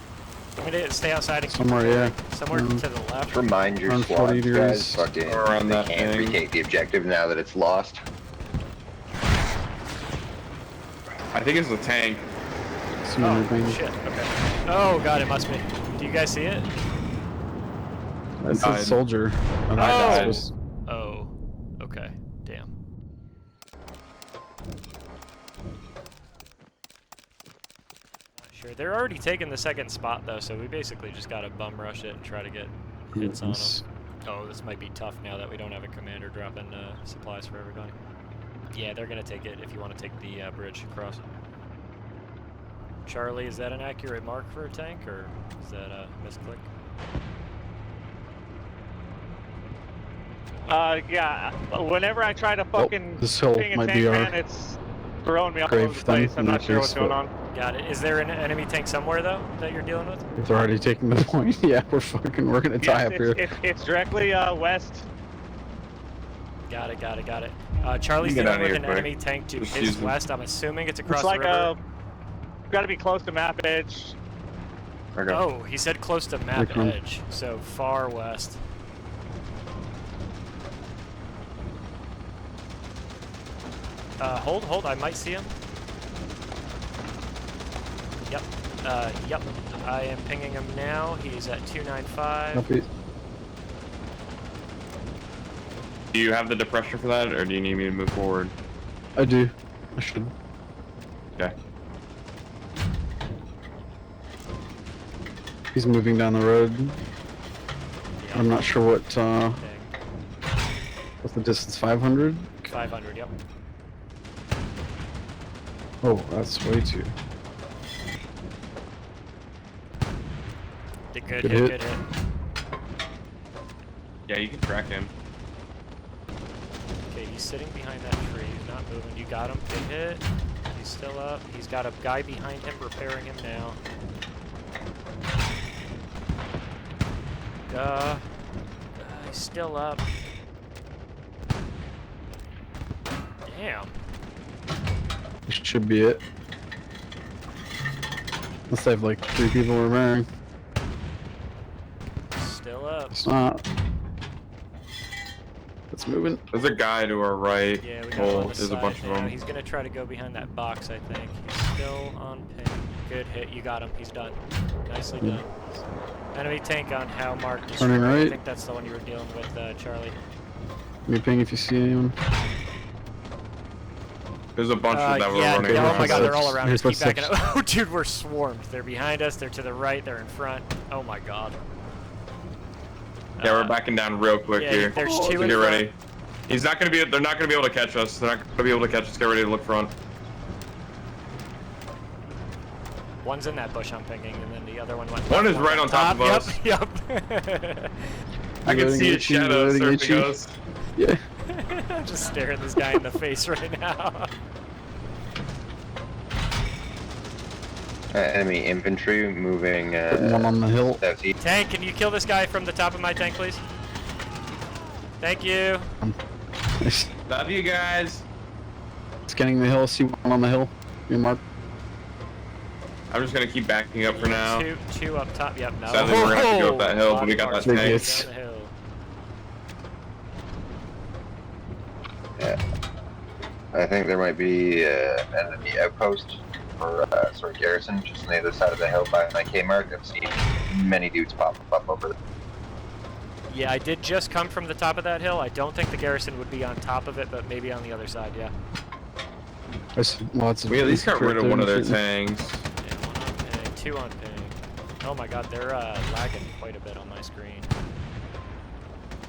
G: I'm gonna stay outside and keep
D: Somewhere,
G: going.
D: yeah.
G: Somewhere
D: Mm.
G: to the left.
H: Remind your
D: Around 40
H: squad
D: degrees.
H: guys, fucking,
E: Around
H: they
E: that
H: can't
E: thing.
H: retake the objective now that it's lost.
E: I think it's the tank.
D: Some
G: Oh,
D: moving.
G: shit. Okay. Oh, God, it must be. Do you guys see it?
D: That's a
E: Died.
D: soldier.
G: Oh.
D: That's
G: Oh. Okay. Damn. Not sure. They're already taking the second spot, though, so we basically just gotta bum rush it and try to get hits on them. Oh, this might be tough now that we don't have a commander dropping supplies for everybody. Yeah, they're gonna take it if you want to take the bridge across. Charlie, is that an accurate mark for a tank, or is that a misclick?
C: Yeah. Whenever I try to fucking
D: this hill
C: ping a
D: might
C: tank,
D: be our
C: man, it's throwing me all
D: grave
C: over the place.
D: thing
C: I'm
D: in
C: not
D: that
C: sure what's
D: case,
C: going
D: but-
C: on.
G: Got it. Is there an enemy tank somewhere, though, that you're dealing with?
D: If they're already taking the point, yeah, we're gonna tie
C: Yes,
D: up here.
C: it's directly west.
G: Got it, got it, got it. Charlie's
E: Get
G: dealing
E: out of
G: with
E: here
G: an
E: quick.
G: enemy tank to
E: Just
G: his
E: use them.
G: west. I'm assuming it's across
C: It's like
G: the river.
C: gotta be close to map edge.
E: Okay.
G: Oh, he said close to map
D: Which one?
G: edge, so far west. Hold, I might see him. Yep, yep. I am pinging him now. He's at 295.
D: Copy.
E: Do you have the depression for that, or do you need me to move forward?
D: I do. I should.
E: Okay.
D: He's moving down the road.
G: Yep.
D: I'm not sure what,
G: Dang.
D: what's the distance, 500?
G: 500, yep.
D: Oh, that's way too.
G: Good hit,
D: Good hit.
G: good hit.
E: Yeah, you can track him.
G: Okay, he's sitting behind that tree. He's not moving. You got him. Good hit. He's still up. He's got a guy behind him repairing him now. He's still up. Damn.
D: This should be it. Unless they have like 3 people remaining.
G: Still up.
D: It's not. It's moving.
E: There's a guy to our right.
G: Yeah, we got him
E: Oh,
G: on the
E: there's a
G: side
E: bunch of
G: now.
E: them.
G: He's gonna try to go behind that box, I think. He's still on ping. Good hit. You got him. He's done. Nicely done. Enemy tank on how marked.
D: Turning
G: destroyed. I
D: right.
G: think that's the one you were dealing with, Charlie.
D: Give me a ping if you see anyone.
E: There's a bunch of them
G: Yeah,
E: running
G: yeah, oh my
E: around.
G: god, they're all around us.
D: Here's
G: Keep backing
D: footsteps.
G: up. Oh, dude, we're swarmed. They're behind us. They're to the right. They're in front. Oh my god.
E: Yeah, we're backing down real quick
G: yeah,
E: here.
G: there's two in
E: Get
G: front.
E: ready. He's not gonna be. They're not gonna be able to catch us. They're not gonna be able to catch us. Get ready to look front.
G: One's in that bush I'm pinging, and then the other one went.
E: One
G: left,
E: is right on top of us.
G: Yep.
E: I can
D: Loading
E: see his
D: at you,
E: shadow
D: loading at
E: surfing
D: you.
E: us.
D: Yeah.
G: I'm just staring this guy in the face right now.
H: Enemy infantry moving
D: One on the hill.
H: southeast.
G: Tank, can you kill this guy from the top of my tank, please? Thank you.
E: Love you guys.
D: Scanning the hill. See one on the hill. Your mark.
E: I'm just gonna keep backing up for now.
G: Two up top. Yep. No.
E: Sadly, we're gonna have to go up that hill, but we got that
G: Body
D: tank.
G: marks down the hill.
H: Yeah. I think there might be an enemy outpost or sort of garrison just on the other side of the hill by my K mark. I've seen many dudes pop up over there.
G: Yeah, I did just come from the top of that hill. I don't think the garrison would be on top of it, but maybe on the other side. Yeah.
D: There's lots of.
E: We at least got rid of one of their
D: shooting.
E: tanks.
G: Yeah, one on ping, two on ping. Oh my god, they're lagging quite a bit on my screen.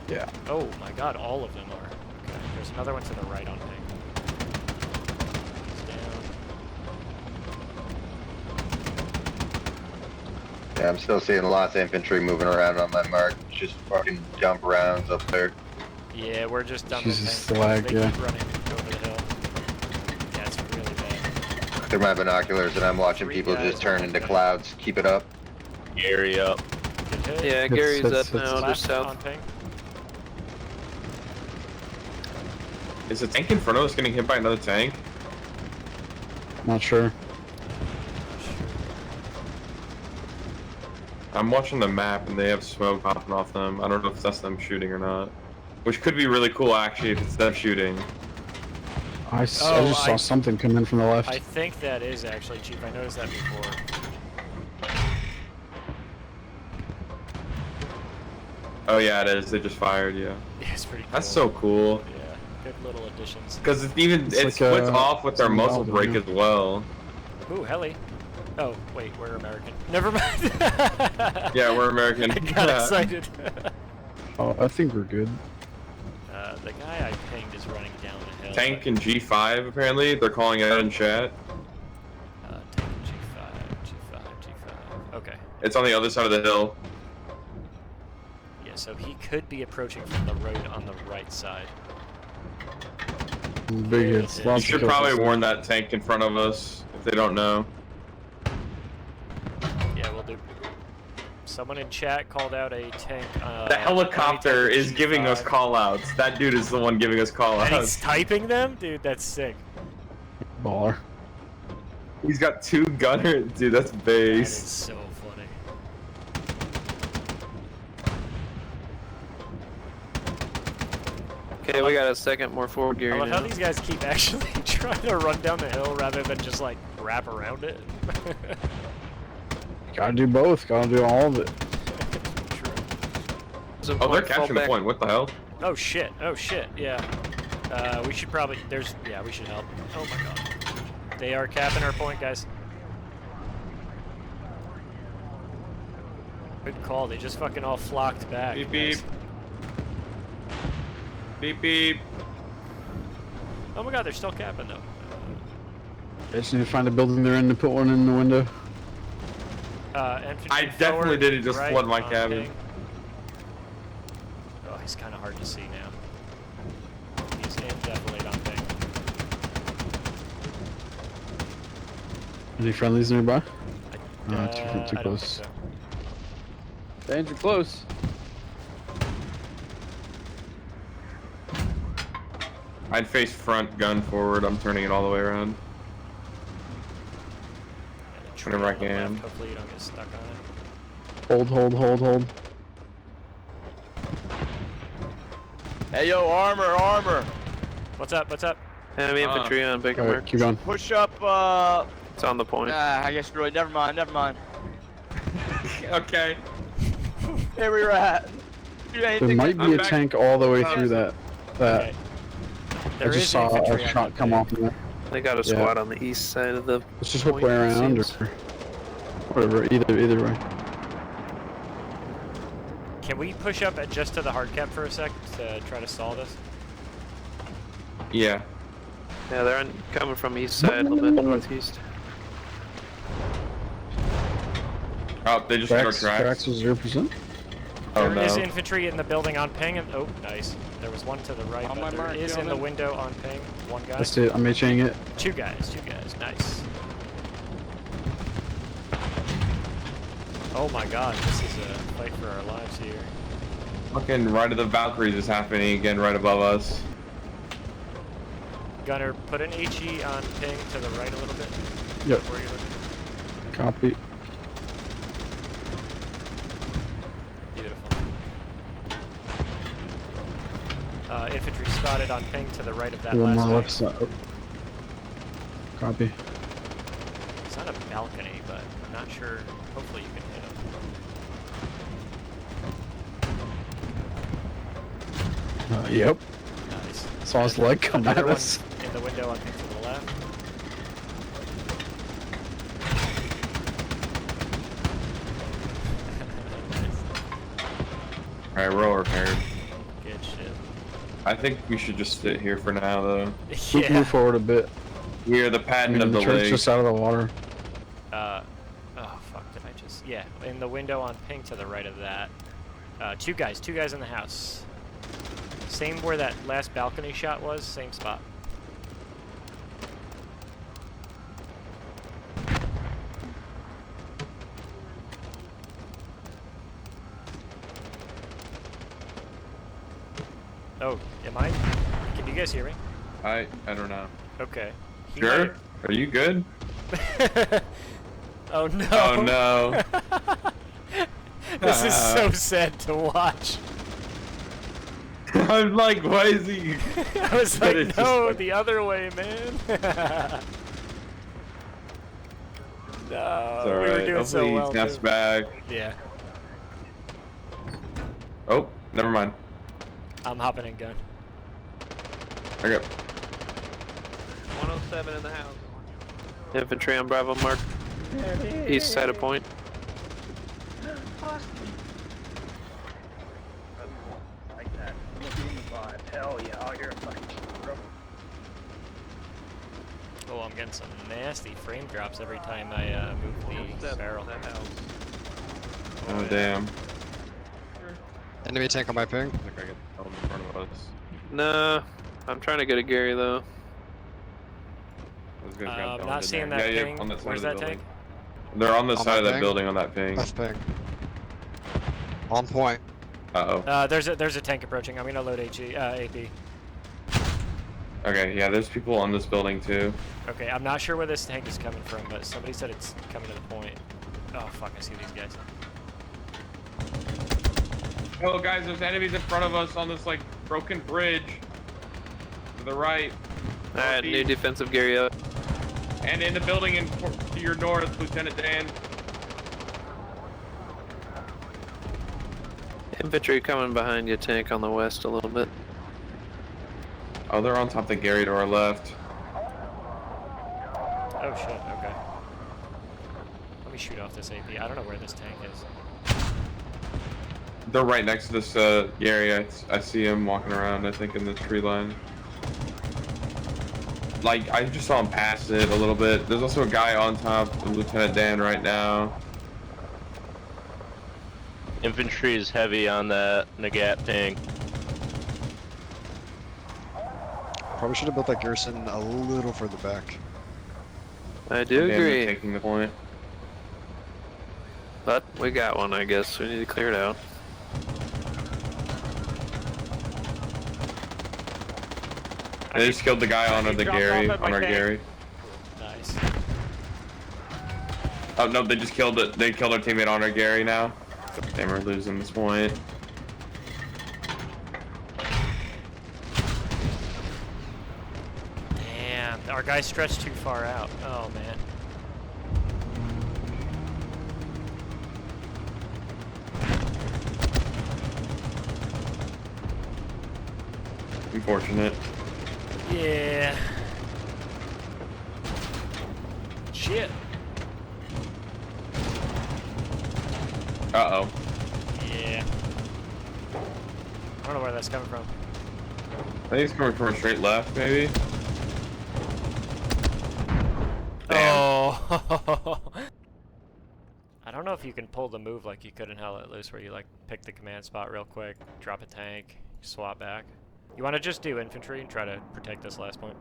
D: Yeah.
G: Oh my god, all of them are. Okay, there's another one to the right on ping. He's down.
H: Yeah, I'm still seeing lots of infantry moving around on my mark. Just fucking dump rounds up there.
G: Yeah, we're just dumping
D: Jesus,
G: tanks.
D: the lag,
G: They
D: yeah.
G: keep running over the hill. Yeah, it's really bad.
H: They're my binoculars and I'm watching
G: Three
H: people
G: guys
H: just turn
G: on
H: into
G: that.
H: clouds. Keep it up.
I: Gary up.
G: Good hit.
F: Yeah, Gary's up now,
G: Left
F: just south.
G: on ping.
E: Is the tank in front of us getting hit by another tank?
D: Not sure.
E: I'm watching the map and they have smoke popping off them. I don't know if that's them shooting or not. Which could be really cool actually if it's them shooting.
D: I just saw something come in from the left.
G: I think that is actually Chief. I noticed that before.
E: Oh yeah, it is. They just fired, yeah.
G: Yeah, it's pretty cool.
E: That's so cool.
G: Yeah, good little additions.
E: Because it
D: It's like,
E: splits off with their
D: some
E: muzzle
D: welding,
E: brake
D: yeah.
E: as well.
G: Ooh, heli. Oh, wait, we're American. Never mind.
E: Yeah, we're American.
G: I got excited.
D: Oh, I think we're good.
G: The guy I pinged is running down the hill.
E: Tank in G5 apparently. They're calling it out in chat.
G: Tank G5. Okay.
E: It's on the other side of the hill.
G: Yeah, so he could be approaching from the road on the right side.
D: Big hits.
G: You
E: You
D: Lots of
E: should
D: kills.
E: probably warn that tank in front of us if they don't know.
G: Yeah, we'll do. Someone in chat called out a tank.
E: The helicopter
G: tank
E: is giving us
G: G5.
E: callouts. That dude is the one giving us
G: And
E: callouts.
G: he's typing them? Dude, that's sick.
D: Baller.
E: He's got 2 gunners. Dude, that's
G: That is
E: base.
G: so funny.
F: Okay, we got a second more forward
G: I
F: Gary
G: love
F: now.
G: how these guys keep actually trying to run down the hill rather than just like wrap around it.
D: Gotta do both. Gotta do all of it.
G: True.
E: Oh, they're capturing the point. What the hell?
G: Oh shit, yeah. We should probably, we should help. Oh my god. They are capping our point, guys. Good call, they just fucking all flocked back.
E: Beep beep.
G: Nice.
E: Beep beep.
G: Oh my god, they're still capping though.
D: I just need to find a building they're in to put one in the window.
G: Infantry
E: I definitely
G: forward,
E: didn't just
G: right
E: flood my
G: on
E: cabin.
G: ping. Oh, he's kind of hard to see now. He's in definitely on ping.
D: Any friendlies nearby? Too
G: I don't think
D: close.
G: so.
F: Danger close.
E: I'd face front, gun forward. I'm turning it all the way around.
G: And a tree
E: Whenever I
G: on the
E: can.
G: left, hopefully you don't get stuck on it.
D: Hold.
I: Hey, yo, armor.
G: What's up?
F: Enemy infantry on Baker
D: Alright,
F: Mark.
D: keep going.
I: Push up,
F: It's on the point.
I: I guess really, never mind.
E: Okay.
I: Here we were at. Do
D: There
I: anything.
D: might be
E: I'm
D: a
E: back.
D: tank all the way through that.
G: Okay.
D: I
G: There
D: just
G: is
D: saw
G: infantry
D: a
G: on
D: shot
G: that
D: come
G: ping.
D: off of there.
F: They got a
D: Yeah.
F: squad on the east side of the
D: Let's just hook
F: point,
D: way around or
F: seems.
D: whatever. Either way.
G: Can we push up at just to the hard cap for a sec to try to stall this?
E: Yeah.
F: Yeah, they're coming from east side, a little bit northeast.
E: Oh, they just
D: Cracks
E: struck tracks.
D: is 0%.
E: Oh
G: There is
E: no.
G: infantry in the building on ping, and oh, nice. There was one to the right,
B: On
G: but
B: my
G: there
B: mark,
G: is in the
B: gentlemen.
G: window on ping. One guy.
D: That's it. I'm HAing it.
G: Two guys, nice. Oh my god, this is a fight for our lives here.
E: Fucking right of the Valkyries is happening again right above us.
G: Gunner, put an HE on ping to the right a little bit.
D: Yep.
G: Where you're looking.
D: Copy.
G: Beautiful. Infantry spotted on ping to the right of that
D: One
G: last
D: more
G: guy.
D: left side. Oh. Copy.
G: It's on a balcony, but I'm not sure. Hopefully you can hit him.
D: Yep.
G: Nice.
D: Saw his leg come at
G: Another
D: us.
G: one in the window on ping to the left.
E: Alright, we're all repaired.
G: Good shit.
E: I think we should just sit here for now though.
D: We can
G: Yeah.
D: move forward a bit.
E: We are the
D: I
E: patent
D: mean,
E: of
D: the
E: the
D: turret's
E: lake.
D: just out of the water.
G: Oh fuck, did I just... Yeah, in the window on ping to the right of that. Two guys in the house. Same where that last balcony shot was, same spot. Oh, am I? Can you guys hear me?
E: I don't know.
G: Okay. He
E: Sure? Are you good?
G: Oh no.
E: Oh no.
G: This is so sad to watch.
E: I'm like, why is he?
G: I was
E: But
G: like,
E: it's
G: no,
E: just like-
G: the other way, man. No,
E: It's
G: we were
E: alright.
G: doing
E: Hopefully
G: so
E: he
G: well.
E: snaps
G: too.
E: back.
G: Yeah,
E: Oh, never mind.
G: I'm hopping in gun.
E: Okay.
I: 107 in the house.
F: Infantry on Bravo Mark. East side of point.
J: Like that. Hell yeah, oh, you're a fucking bro.
G: Oh, I'm getting some nasty frame drops every time I move the barrel.
E: Oh damn.
K: Enemy tank on my ping.
E: I think I get held in front of us.
F: Nah, I'm trying to get a Gary though.
E: Those guys got
G: I'm
E: domed
G: not
E: in
G: seeing
E: there.
G: that
E: Yeah,
G: ping.
E: on that side
G: Where's
E: of the
G: that
E: building.
G: tank?
E: They're on the
K: On
E: side of
K: that
E: that
K: ping?
E: building on that ping.
K: Left ping. On point.
E: Uh-oh.
G: There's a tank approaching. I'm gonna load AP.
E: Okay, yeah, there's people on this building too.
G: Okay, I'm not sure where this tank is coming from, but somebody said it's coming to the point. Oh fuck, I see these guys.
E: Oh guys, there's enemies in front of us on this like broken bridge. To the right.
F: Alright, new defensive Gary up.
E: And in the building to your north, Lieutenant Dan.
F: Infantry coming behind you, tank on the west a little bit.
E: Oh, they're on top of the Gary to our left.
G: Oh shit, okay. Let me shoot off this AP. I don't know where this tank is.
E: They're right next to this Gary. I see him walking around, I think, in the tree line. Like, I just saw him pass it a little bit. There's also a guy on top of Lieutenant Dan right now.
L: Infantry is heavy on that Nagat ping.
K: Probably should have built that garrison a little further back.
F: I do
E: Dan
F: agree.
E: taking the point.
F: But we got one, I guess. We need to clear it out.
E: They just killed the guy on the Gary,
C: off at my
E: on our
C: tank.
E: Gary.
G: Nice.
E: Oh no, they just killed it. They killed our teammate on our Gary now. Damn, we're losing this point.
G: Damn, our guy stretched too far out. Oh man.
E: Unfortunate.
G: Yeah. Shit.
E: Uh-oh.
G: Yeah. I don't know where that's coming from.
E: I think it's coming from a straight left, maybe. Damn.
G: Oh. I don't know if you can pull the move like you could in Hell Let Loose, where you like pick the command spot real quick, drop a tank, swap back. You want to just do infantry and try to protect this last point?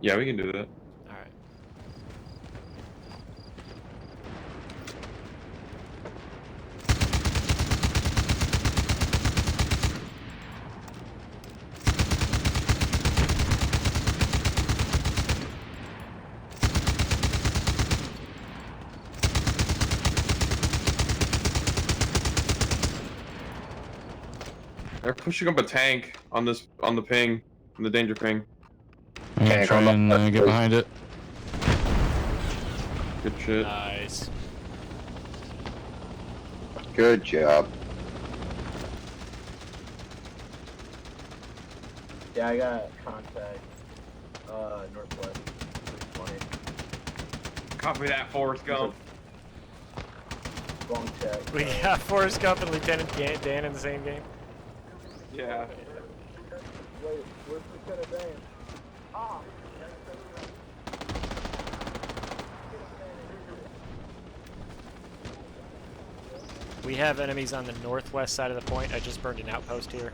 E: Yeah, we can do that.
G: Alright.
E: They're pushing up a tank on the ping, on the danger ping.
D: I'm gonna try and get behind it.
E: Good shit.
G: Nice.
H: Good job.
J: Yeah, I got contact. Northwest. 20.
E: Copy that, Forrest Gump.
J: Wrong check.
G: We got Forrest Gump and Lieutenant Dan in the same game.
E: Yeah.
J: Wait, where's Lieutenant Dan? Ah!
G: We have enemies on the northwest side of the point. I just burned an outpost here.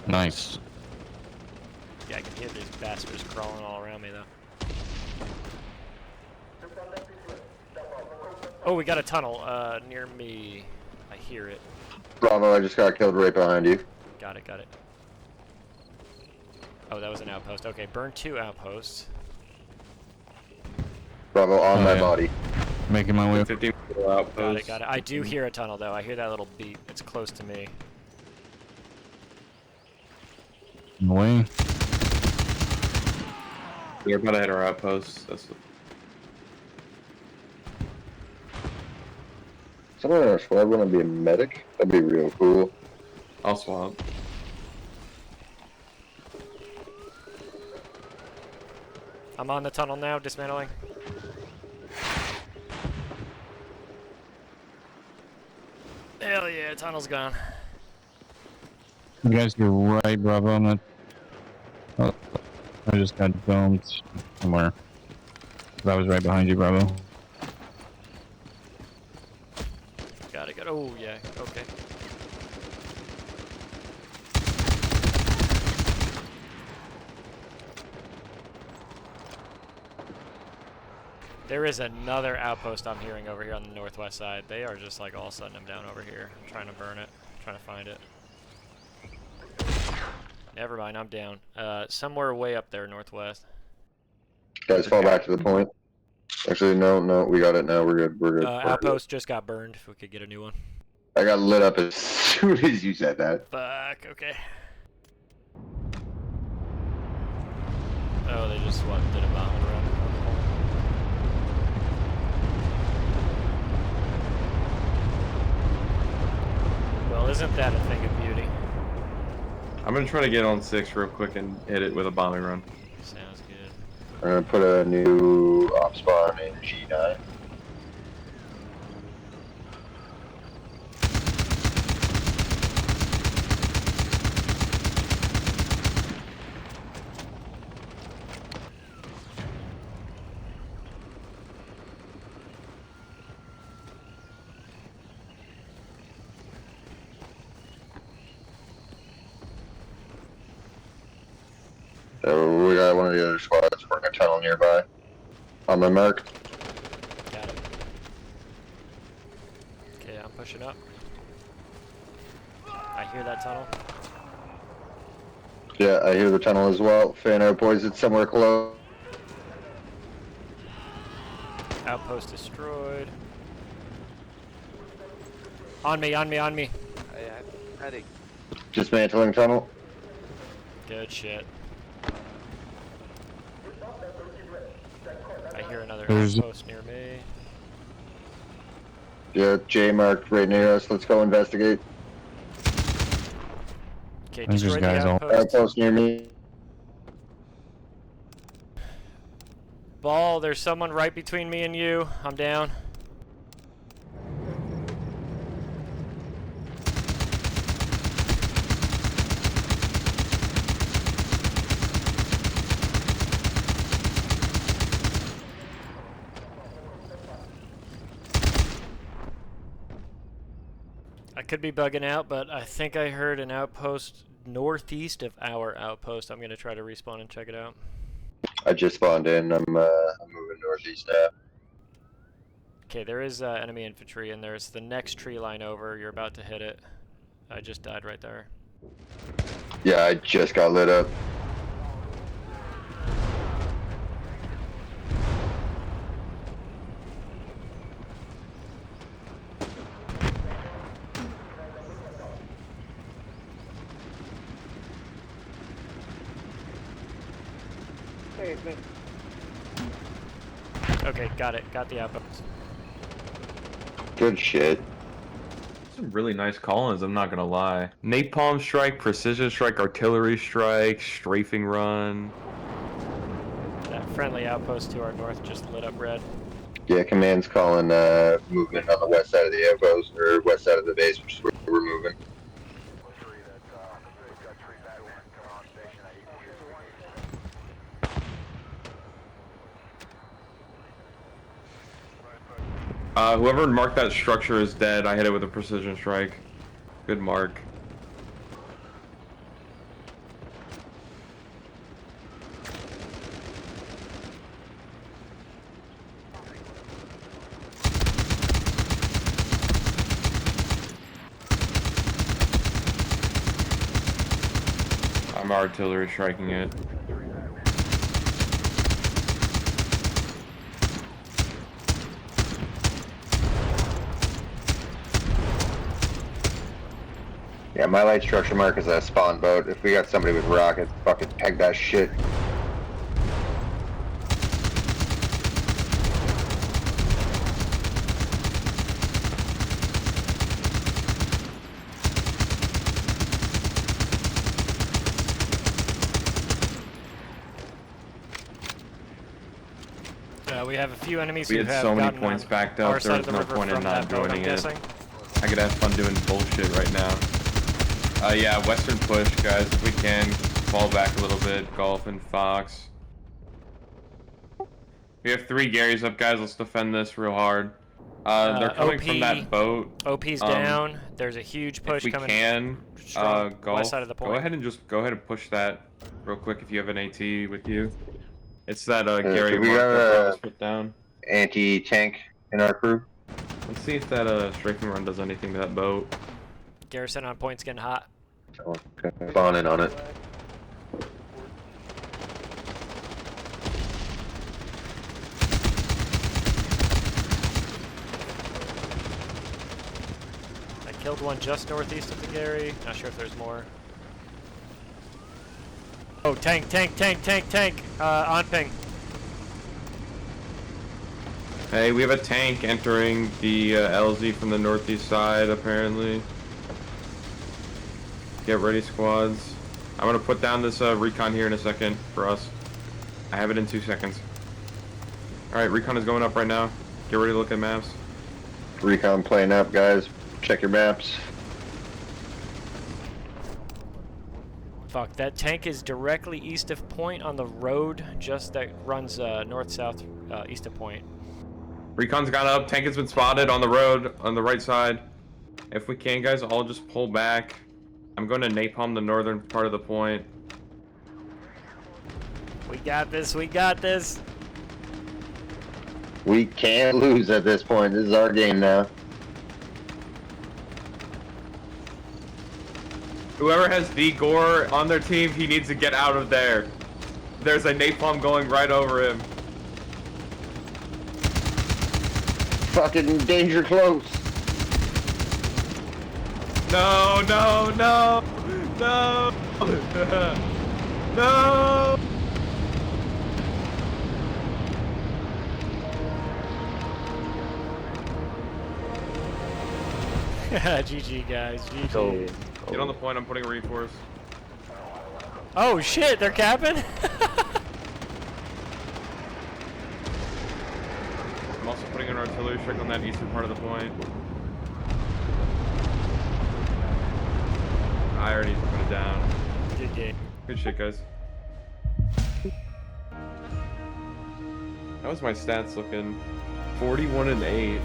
D: Nice.
G: Yeah, I can hear these bastards crawling all around me though. Oh, we got a tunnel near me. I hear it.
H: Bravo, I just got killed right behind you.
G: Got it, got it. Oh, that was an outpost. Okay, burn 2 outposts.
H: Bravo, on my body.
D: Making my way up.
E: 15 outposts.
G: Got it, got it. I do hear a tunnel, though. I hear that little beat. It's close to me.
D: Away.
E: They're about to hit our outposts. That's
H: Someone in our squad want to be a medic? That'd be real cool.
E: I'll swap.
G: I'm on the tunnel now, dismantling. Hell yeah, tunnel's gone.
D: You guys are right, Bravo. I'm not. Oh, I just got domed somewhere. I was right behind you, Bravo.
G: Got it, got it. Oh, yeah, okay. There is another outpost I'm hearing over here on the northwest side. They are just like all setting them down over here. I'm trying to burn it. I'm trying to find it. Never mind, I'm down. Somewhere way up there northwest.
H: Guys, fall back to the point. Actually, no, we got it now. We're good. We're good.
G: Outpost just got burned. If we could get a new one.
H: I got lit up as soon as you said that.
G: Fuck, okay. Oh, they just, what, did a bomb around the corner. Well, isn't that a thing of beauty?
E: I'm gonna try to get on 6 real quick and hit it with a bombing run.
G: Sounds good.
H: I'm gonna put a new op spawn in G9. So we got one of the other squads working a tunnel nearby. On my mark.
G: Got it. Okay, I'm pushing up. I hear that tunnel.
H: Yeah, I hear the tunnel as well. Fan out, boys. It's somewhere close.
G: Outpost destroyed. On me, on me, on me.
I: Ready.
H: Dismantling tunnel.
G: Good shit. I hear another
D: There's-
G: outpost near me.
H: Yeah, J marked right near us. Let's go investigate.
G: Okay,
D: There's
G: destroy
D: guys
G: the
D: all-
G: outpost.
H: Outpost near me.
G: Ball, there's someone right between me and you. I'm down. I could be bugging out, but I think I heard an outpost northeast of our outpost. I'm gonna try to respawn and check it out.
H: I just spawned in. I'm moving northeast now.
G: Okay, there is enemy infantry, and there's the next tree line over. You're about to hit it. I just died right there.
H: Yeah, I just got lit up.
G: Okay, got it. Got the outpost.
H: Good shit.
E: Some really nice call-ins, I'm not gonna lie. Napalm strike, precision strike, artillery strike, strafing run.
G: That friendly outpost to our north just lit up red.
H: Yeah, command's calling movement on the west side of the outpost, or west side of the base, which is where we're moving.
E: Whoever marked that structure is dead. I hit it with a precision strike. Good mark. artillery striking it.
H: Yeah, my light structure mark is a spawn boat. If we got somebody with rockets, fucking peg that shit.
G: We have a few enemies
E: We
G: who
E: had
G: have
E: so many
G: gotten
E: points
G: on
E: backed
G: our
E: up,
G: side
E: there
G: of
E: was
G: the
E: no
G: river
E: point in
G: from
E: not
G: that boat, I'm
E: joining it.
G: guessing.
E: I could have fun doing bullshit right now. Yeah, western push, guys, if we can. Fall back a little bit. Golf and Fox. We have 3 Garys up, guys. Let's defend this real hard. They're coming from that boat.
G: OP's down. There's a huge push
E: if we
G: coming.
E: can,
G: strong
E: Golf,
G: west side of the point.
E: go ahead and push that real quick if you have an AT with you. It's that Gary
H: do we
E: mark
H: got
E: that
H: a-
E: Rob has put down.
H: Anti-tank in our crew.
E: Let's see if that strafing run does anything to that boat.
G: Garrison on point's getting hot.
H: Okay, spawn in on it.
G: I killed one just northeast of the Gary. Not sure if there's more. Oh, tank! On ping.
E: Hey, we have a tank entering the LZ from the northeast side, apparently. Get ready, squads. I'm gonna put down this recon here in a second for us. I have it in 2 seconds. Alright, recon is going up right now. Get ready to look at maps.
H: Recon playing up, guys. Check your maps.
G: Fuck, that tank is directly east of point on the road, just that runs north-south east of point.
E: Recon's got up. Tank has been spotted on the road on the right side. If we can, guys, I'll just pull back. I'm going to napalm the northern part of the point.
G: We got this, we got this.
H: We can't lose at this point. This is our game now.
E: Whoever has the Gore on their team, he needs to get out of there. There's a napalm going right over him.
H: Fucking danger close.
E: No, no, no, no, no.
G: GG, guys, GG.
E: Get on the point, I'm putting a reinforce.
G: Oh shit, they're capping?
E: I'm also putting an artillery strike on that eastern part of the point. I already put it down.
G: Good game.
E: Good shit, guys. How was my stats looking? 41 and 8.